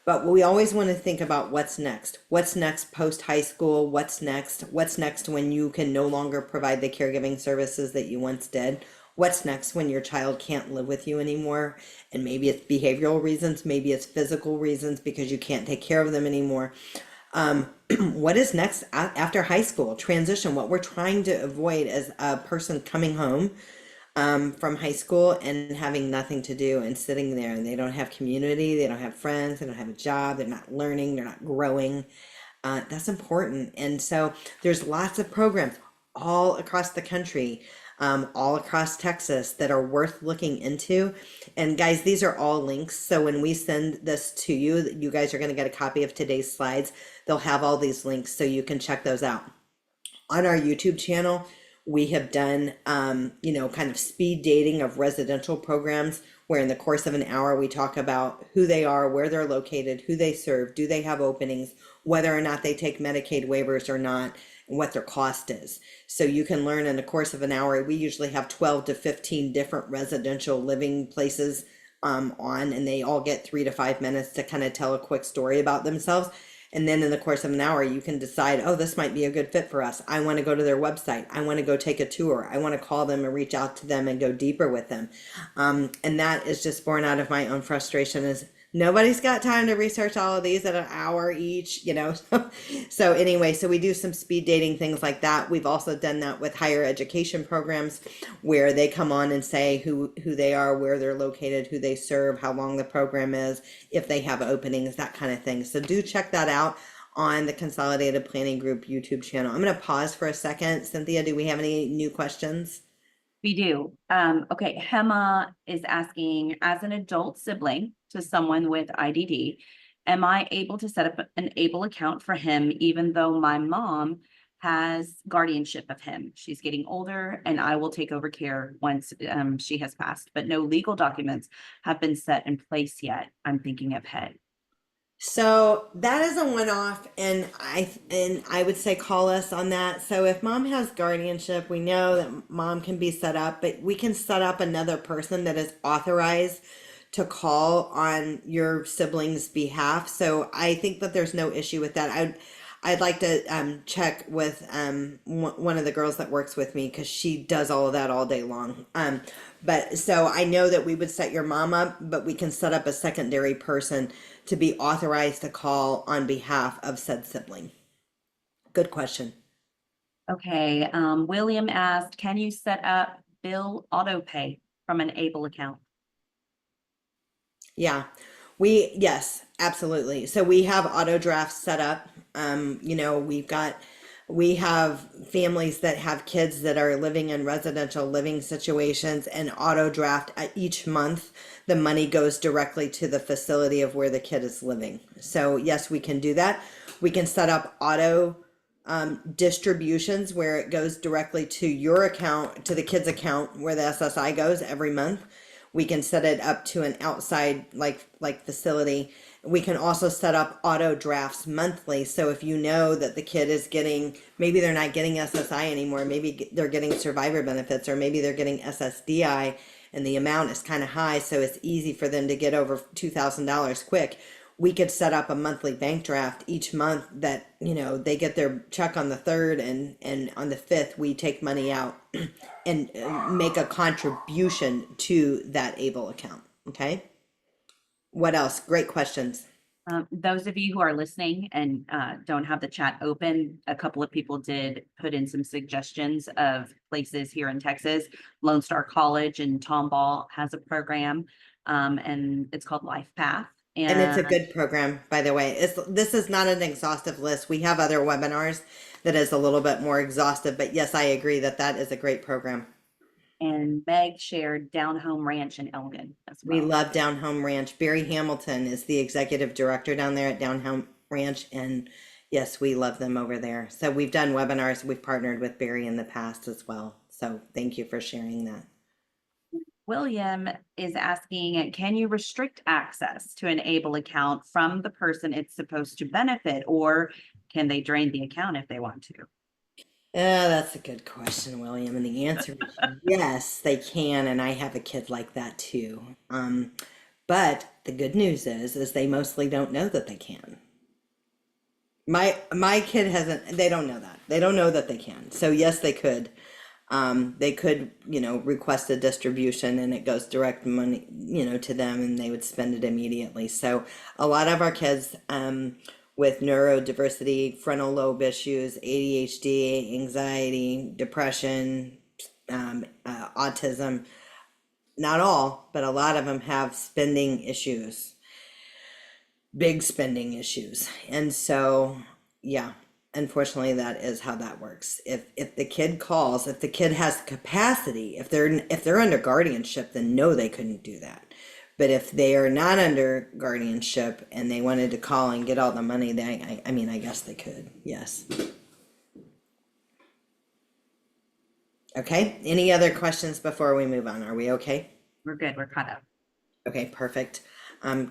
But we always want to think about what's next. What's next post high school? What's next? What's next when you can no longer provide the caregiving services that you once did? What's next when your child can't live with you anymore? And maybe it's behavioral reasons, maybe it's physical reasons because you can't take care of them anymore. What is next after high school? Transition. What we're trying to avoid is a person coming home from high school and having nothing to do and sitting there, and they don't have community, they don't have friends, they don't have a job, they're not learning, they're not growing. That's important. And so there's lots of programs all across the country, all across Texas, that are worth looking into. And guys, these are all links. So when we send this to you, you guys are going to get a copy of today's slides. They'll have all these links so you can check those out. On our YouTube channel, we have done, kind of speed dating of residential programs, where in the course of an hour, we talk about who they are, where they're located, who they serve, do they have openings, whether or not they take Medicaid waivers or not, and what their cost is. So you can learn in the course of an hour. We usually have 12 to 15 different residential living places on, and they all get 3 to 5 minutes to kind of tell a quick story about themselves. And then in the course of an hour, you can decide, oh, this might be a good fit for us. I want to go to their website. I want to go take a tour. I want to call them and reach out to them and go deeper with them. And that is just born out of my own frustration, is nobody's got time to research all of these at an hour each, So anyway, so we do some speed dating, things like that. We've also done that with higher education programs, where they come on and say who they are, where they're located, who they serve, how long the program is, if they have openings, that kind of thing. So do check that out on the Consolidated Planning Group YouTube channel. I'm going to pause for a second. Cynthia, do we have any new questions? We do. Okay, Hema is asking, as an adult sibling to someone with IDD, am I able to set up an ABLE account for him, even though my mom has guardianship of him? She's getting older and I will take over care once she has passed, but no legal documents have been set in place yet. I'm thinking of HEAD. So that is a one-off, and I would say call us on that. So if mom has guardianship, we know that mom can be set up, but we can set up another person that is authorized to call on your siblings' behalf. So I think that there's no issue with that. I'd like to check with one of the girls that works with me because she does all of that all day long. But so I know that we would set your mom up, but we can set up a secondary person to be authorized to call on behalf of said sibling. Good question. Okay, William asked, can you set up bill auto pay from an Able account? Yeah, yes, absolutely. So we have auto drafts set up. We have families that have kids that are living in residential living situations, and auto draft each month, the money goes directly to the facility of where the kid is living. So yes, we can do that. We can set up auto distributions where it goes directly to your account, to the kid's account where the SSI goes every month. We can set it up to an outside like facility. We can also set up auto drafts monthly. So if you know that the kid is getting, maybe they're not getting SSI anymore, maybe they're getting survivor benefits, or maybe they're getting SSDI and the amount is kind of high, so it's easy for them to get over $2,000 quick. We could set up a monthly bank draft each month that, they get their check on the 3rd, and on the 5th, we take money out and make a contribution to that Able account. Okay. What else? Great questions. Those of you who are listening and don't have the chat open, a couple of people did put in some suggestions of places here in Texas. Lone Star College in Tomball has a program, and it's called Life Path. And it's a good program, by the way. This is not an exhaustive list. We have other webinars that is a little bit more exhaustive, but yes, I agree that that is a great program. And Meg shared Down Home Ranch in Elgin as We well. love Down Home Ranch. Barry Hamilton is the executive director down there at Down Home Ranch, and yes, we love them over there. So we've done webinars. We've partnered with Barry in the past as well. So thank you for sharing that. William is asking, can you restrict access to an Able account from the person it's supposed to benefit, or can they drain the account if they want to? Yeah, that's a good question, William. And the answer is yes, they can. And I have a kid like that too. But the good news is they mostly don't know that they can. My kid hasn't, they don't know that. They don't know that they can. So yes, they could. They could, request a distribution and it goes direct money, to them, and they would spend it immediately. So a lot of our kids, with neurodiversity, frontal lobe issues, ADHD, anxiety, depression, autism, not all, but a lot of them have spending issues, big spending issues. And so, yeah, unfortunately, that is how that works. If the kid calls, if the kid has the capacity, if they're under guardianship, then no, they couldn't do that. But if they are not under guardianship and they wanted to call and get all the money, I mean, I guess they could. Yes. Okay. Any other questions before we move on? Are we okay? We're good. We're caught up. Okay, perfect.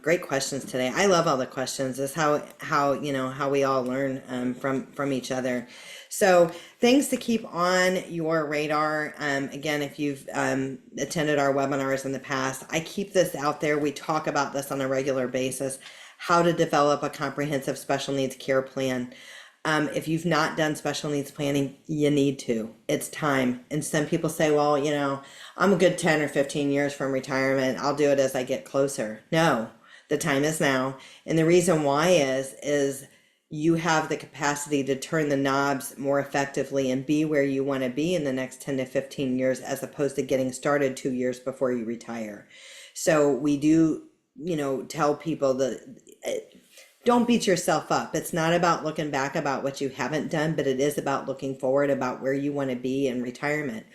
Great questions today. I love all the questions. It's how we all learn from each other. So things to keep on your radar. Again, if you've attended our webinars in the past, I keep this out there. We talk about this on a regular basis, how to develop a comprehensive special needs care plan. If you've not done special needs planning, you need to. It's time. And some people say, well, I'm a good 10 or 15 years from retirement. I'll do it as I get closer. No, the time is now. And the reason why is you have the capacity to turn the knobs more effectively and be where you want to be in the next 10 to 15 years, as opposed to getting started 2 years before you retire. So we do, tell people that don't beat yourself up. It's not about looking back about what you haven't done, but it is about looking forward about where you want to be in retirement.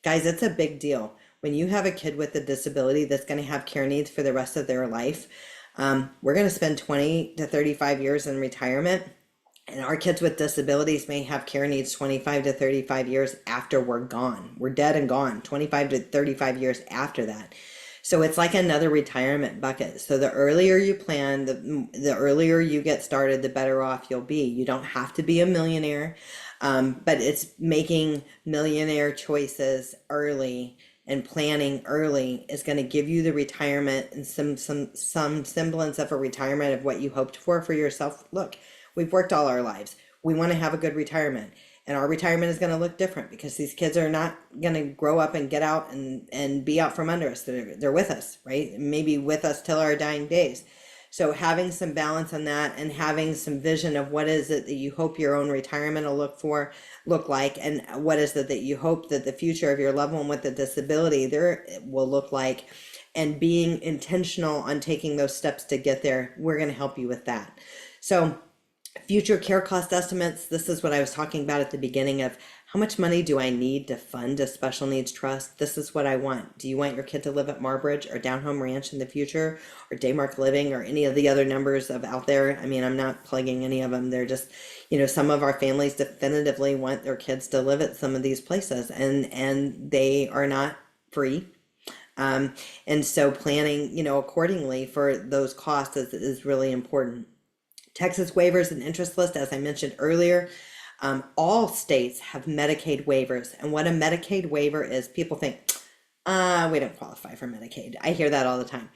Guys, it's a big deal. When you have a kid with a disability that's going to have care needs for the rest of their life, we're going to spend 20 to 35 years in retirement. And our kids with disabilities may have care needs 25 to 35 years after we're gone. We're dead and gone, 25 to 35 years after that. So it's like another retirement bucket. So the earlier you plan, the earlier you get started, the better off you'll be. You don't have to be a millionaire, but it's making millionaire choices early and planning early is going to give you the retirement and some semblance of a retirement of what you hoped for yourself. Look, we've worked all our lives. We want to have a good retirement, and our retirement is going to look different because these kids are not going to grow up and get out and be out from under us. They're with us, right? Maybe with us till our dying days. So having some balance on that and having some vision of what is it that you hope your own retirement will look like, and what is it that you hope that the future of your loved one with a disability there will look like, and being intentional on taking those steps to get there, we're going to help you with that. So future care cost estimates, this is what I was talking about at the beginning of how much money do I need to fund a special needs trust? This is what I want. Do you want your kid to live at Marbridge or Down Home Ranch in the future, or Daymark Living, or any of the other numbers of out there? I mean, I'm not plugging any of them. They're just, some of our families definitively want their kids to live at some of these places, and they are not free. And so planning, accordingly for those costs is really important. Texas waivers and interest list, as I mentioned earlier, all states have Medicaid waivers. And what a Medicaid waiver is, people think, we don't qualify for Medicaid. I hear that all the time.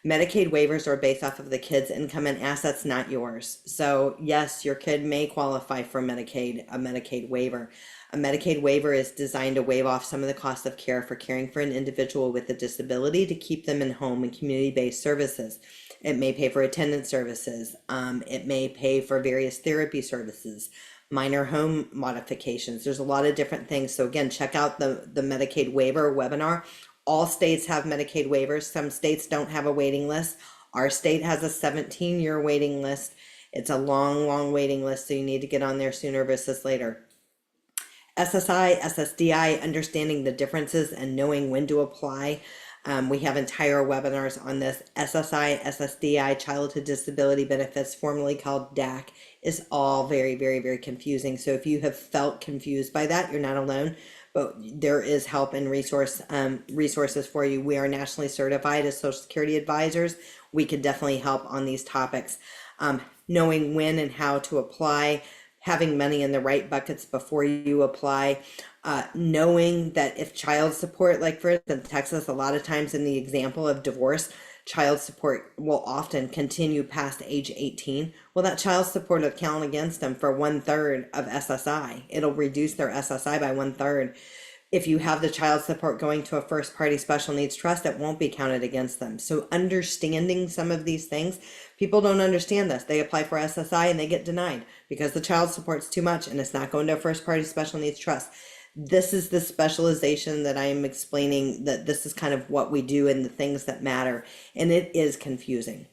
Medicaid waivers are based off of the kid's income and assets, not yours. So yes, your kid may qualify for a Medicaid waiver. A Medicaid waiver is designed to waive off some of the cost of care for caring for an individual with a disability to keep them in home and community-based services. It may pay for attendance services. It may pay for various therapy services, minor home modifications. There's a lot of different things. So again, check out the Medicaid waiver webinar. All states have Medicaid waivers. Some states don't have a waiting list. Our state has a 17-year waiting list. It's a long waiting list, so you need to get on there sooner versus later. SSI, SSDI, understanding the differences and knowing when to apply. We have entire webinars on this. SSI, SSDI, Childhood Disability Benefits, formerly called DAC, is all very, very, very confusing. So if you have felt confused by that, you're not alone, but there is help and resources for you. We are nationally certified as Social Security advisors. We can definitely help on these topics. Knowing when and how to apply, having money in the right buckets before you apply, knowing that if child support, like for instance, Texas, a lot of times in the example of divorce, child support will often continue past age 18. Well, that child support will count against them for 1/3 of SSI. It'll reduce their SSI by 1/3. If you have the child support going to a first party special needs trust, it won't be counted against them. So understanding some of these things, people don't understand this. They apply for SSI and they get denied because the child support's too much and it's not going to a first party special needs trust. This is the specialization that I am explaining, that this is kind of what we do and the things that matter. And it is confusing.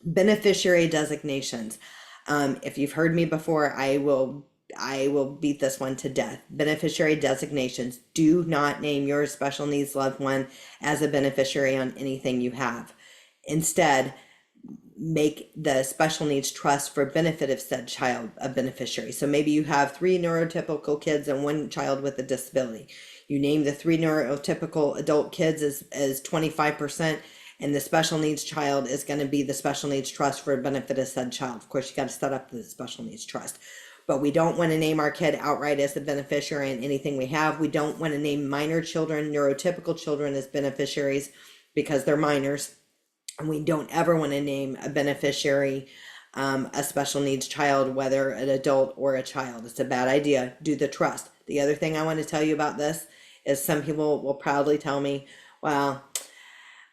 Beneficiary designations. If you've heard me before, I will beat this one to death. Beneficiary designations. Do not name your special needs loved one as a beneficiary on anything you have. Instead, make the special needs trust for benefit of said child a beneficiary. So maybe you have 3 neurotypical kids and 1 child with a disability. You name the 3 neurotypical adult kids as 25%, and the special needs child is going to be the special needs trust for benefit of said child. Of course, you got to set up the special needs trust. But we don't want to name our kid outright as the beneficiary in anything we have. We don't want to name minor children, neurotypical children, as beneficiaries because they're minors. And we don't ever want to name a beneficiary a special needs child, whether an adult or a child. It's a bad idea. Do the trust. The other thing I want to tell you about this is some people will proudly tell me, well,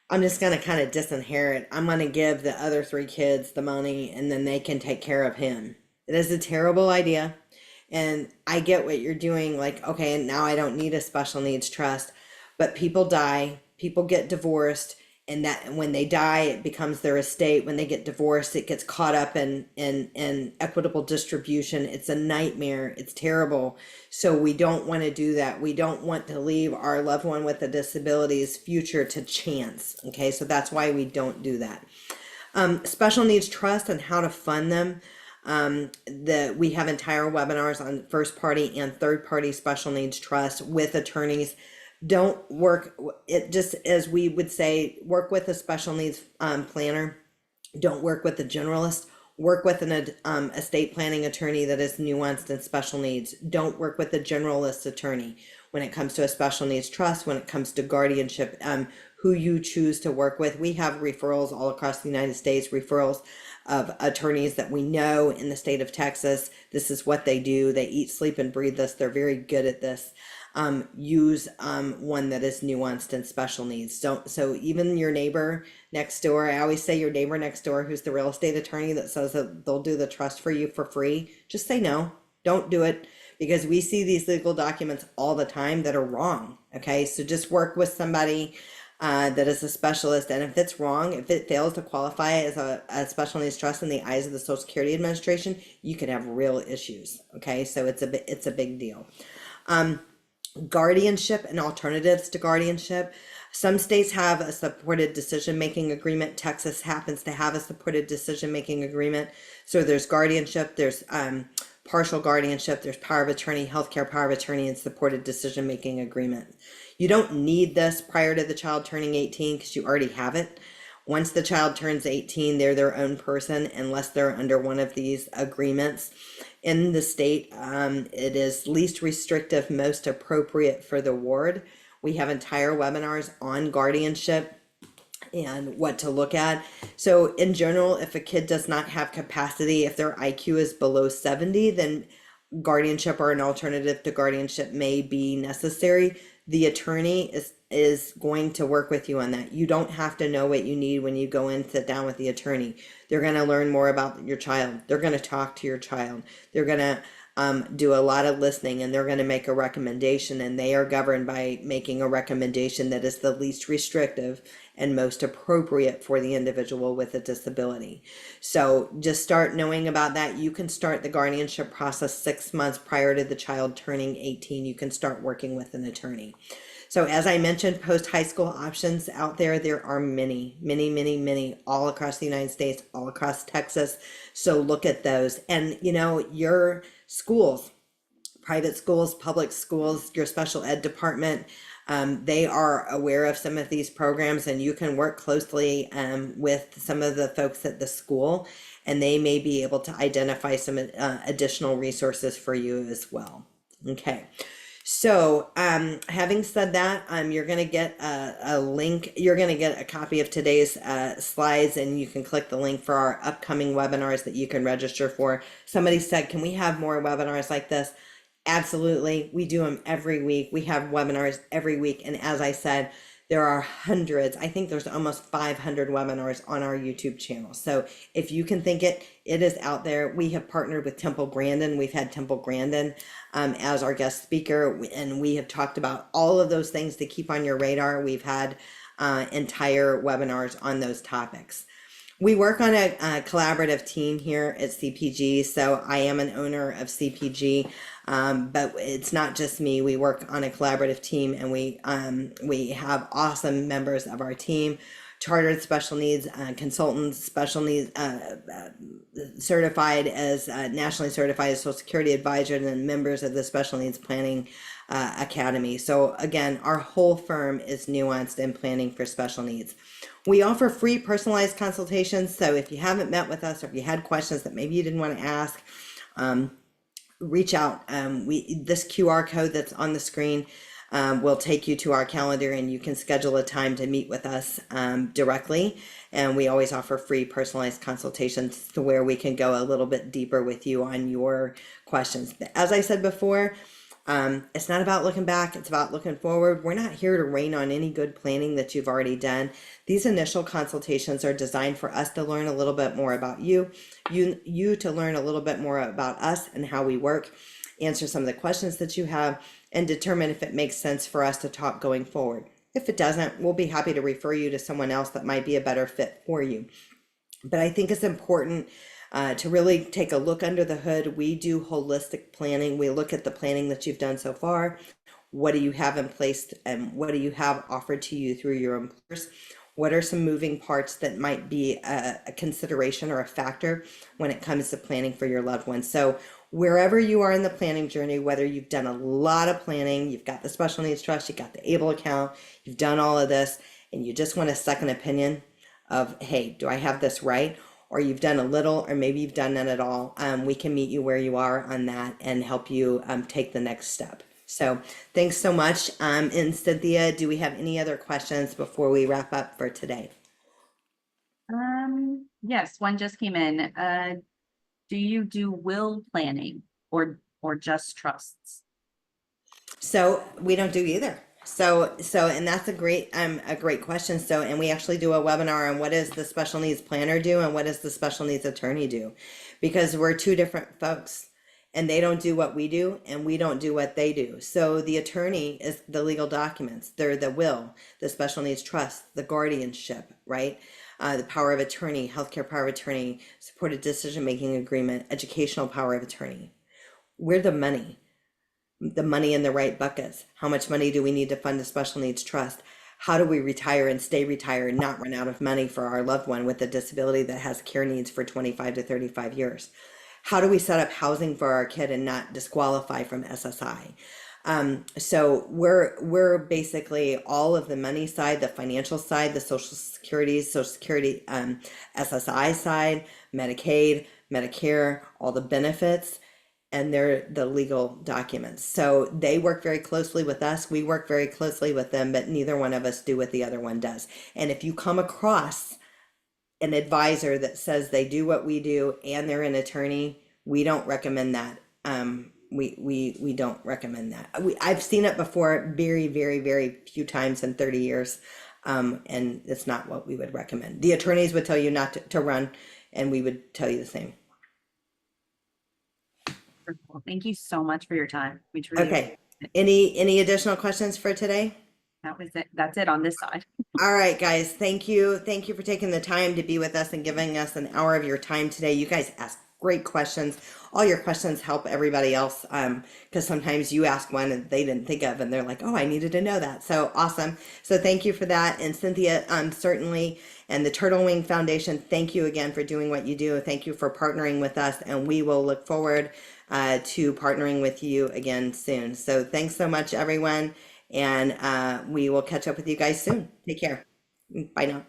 I'm just going to kind of disinherit. I'm going to give the other 3 kids the money and then they can take care of him. It is a terrible idea. And I get what you're doing. Like, okay, now I don't need a special needs trust, but people die, people get divorced, and that when they die, it becomes their estate. When they get divorced, it gets caught up in equitable distribution. It's a nightmare. It's terrible. So we don't want to do that. We don't want to leave our loved one with a disability's future to chance. Okay, so that's why we don't do that. Special needs trust and how to fund them. We have entire webinars on first party and third party special needs trust with attorneys. Don't work it, just as we would say, work with a special needs planner. Don't work with a generalist. Work with an estate planning attorney that is nuanced and special needs. Don't work with a generalist attorney. when it comes to a special needs trust, when it comes to guardianship, who you choose to work with. We have referrals all across the United States, referrals of attorneys that we know in the state of Texas. This is what they do. They eat, sleep, and breathe this. They're very good at this. Use one that is nuanced and special needs. So even your neighbor next door, I always say your neighbor next door who's the real estate attorney that says that they'll do the trust for you for free, just say no, don't do it, because we see these legal documents all the time that are wrong. Okay, so just work with somebody that is a specialist, and if it's wrong, if it fails to qualify as a special needs trust in the eyes of the Social Security Administration, you could have real issues. Okay, so it's a big deal. Guardianship and alternatives to guardianship. Some states have a supported decision-making agreement. Texas happens to have a supported decision-making agreement. So there's guardianship, there's partial guardianship, there's power of attorney, healthcare power of attorney, and supported decision-making agreement. You don't need this prior to the child turning 18 because you already have it. Once the child turns 18, they're their own person unless they're under one of these agreements. In the state, it is least restrictive, most appropriate for the ward. We have entire webinars on guardianship and what to look at. So in general, if a kid does not have capacity, if their IQ is below 70, then guardianship or an alternative to guardianship may be necessary. The attorney is going to work with you on that. You don't have to know what you need when you go in, sit down with the attorney. They're going to learn more about your child. They're going to talk to your child. They're going to do a lot of listening, and they're going to make a recommendation, and they are governed by making a recommendation that is the least restrictive and most appropriate for the individual with a disability. So just start knowing about that. You can start the guardianship process 6 months prior to the child turning 18. You can start working with an attorney. So as I mentioned, post-high school options out there, there are many, many, many, many all across the United States, all across Texas. So look at those. And you know, your schools, private schools, public schools, your special ed department, they are aware of some of these programs, and you can work closely with some of the folks at the school, and they may be able to identify some additional resources for you as well. Okay. So, having said that, you're going to get a link, you're going to get a copy of today's slides, and you can click the link for our upcoming webinars that you can register for. Somebody said, can we have more webinars like this? Absolutely. We do them every week. We have webinars every week. And as I said, there are hundreds, I think there's almost 500 webinars on our YouTube channel. So if you can think it, it is out there. We have partnered with Temple Grandin. We've had Temple Grandin as our guest speaker, and we have talked about all of those things to keep on your radar. We've had entire webinars on those topics. We work on a collaborative team here at CPG. So I am an owner of CPG. But it's not just me. We work on a collaborative team, and we have awesome members of our team, chartered special needs consultants, special needs certified as nationally certified as Social Security advisor, and then members of the Special Needs Planning Academy. So again, our whole firm is nuanced in planning for special needs. We offer free personalized consultations. So if you haven't met with us, or if you had questions that maybe you didn't want to ask, reach out. This QR code that's on the screen will take you to our calendar, and you can schedule a time to meet with us directly. And we always offer free personalized consultations to where we can go a little bit deeper with you on your questions. As I said before, it's not about looking back, it's about looking forward. We're not here to rain on any good planning that you've already done. These initial consultations are designed for us to learn a little bit more about you to learn a little bit more about us and how we work, answer some of the questions that you have, and determine if it makes sense for us to talk going forward. If it doesn't, we'll be happy to refer you to someone else that might be a better fit for you. But I think it's important to really take a look under the hood. We do holistic planning. We look at the planning that you've done so far. What do you have in place, and what do you have offered to you through your employers? What are some moving parts that might be a consideration or a factor when it comes to planning for your loved ones? So wherever you are in the planning journey, whether you've done a lot of planning, you've got the special needs trust, you've got the ABLE account, you've done all of this, and you just want a second opinion of, hey, do I have this right? Or you've done a little, or maybe you've done none at all, we can meet you where you are on that and help you take the next step. So thanks so much. And Cynthia, do we have any other questions before we wrap up for today? Yes, one just came in. Do you do will planning or just trusts? So we don't do either. So, and that's a great question. So, and we actually do a webinar on what does the special needs planner do and what does the special needs attorney do? Because we're two different folks and they don't do what we do and we don't do what they do. So the attorney is the legal documents. They're the will, the special needs trust, the guardianship, right? The power of attorney, healthcare power of attorney, supported decision-making agreement, educational power of attorney. We're the money in the right buckets. How much money do we need to fund a special needs trust? How do we retire and stay retired and not run out of money for our loved one with a disability that has care needs for 25 to 35 years? How do we set up housing for our kid and not disqualify from SSI? So we're basically all of the money side, the financial side, the social security, SSI side, Medicaid, Medicare, all the benefits, and they're the legal documents. So they work very closely with us. We work very closely with them, but neither one of us do what the other one does. And if you come across an advisor that says they do what we do and they're an attorney, we don't recommend that. We don't recommend that. I've seen it before very, very, very few times in 30 years. And it's not what we would recommend. The attorneys would tell you not to run, and we would tell you the same. Well, thank you so much for your time. We truly, Okay. Any additional questions for today? that was it. That's it on this side. All right, guys. Thank you. Thank you for taking the time to be with us and giving us an hour of your time today. You guys asked great questions. All your questions help everybody else, because sometimes you ask one and they didn't think of, and they're like, "Oh, I needed to know that." So awesome. So thank you for that. And Cynthia, certainly, and the Turtle Wing Foundation, thank you again for doing what you do. Thank you for partnering with us, and we will look forward to partnering with you again soon. So thanks so much, everyone. And we will catch up with you guys soon. Take care. Bye now.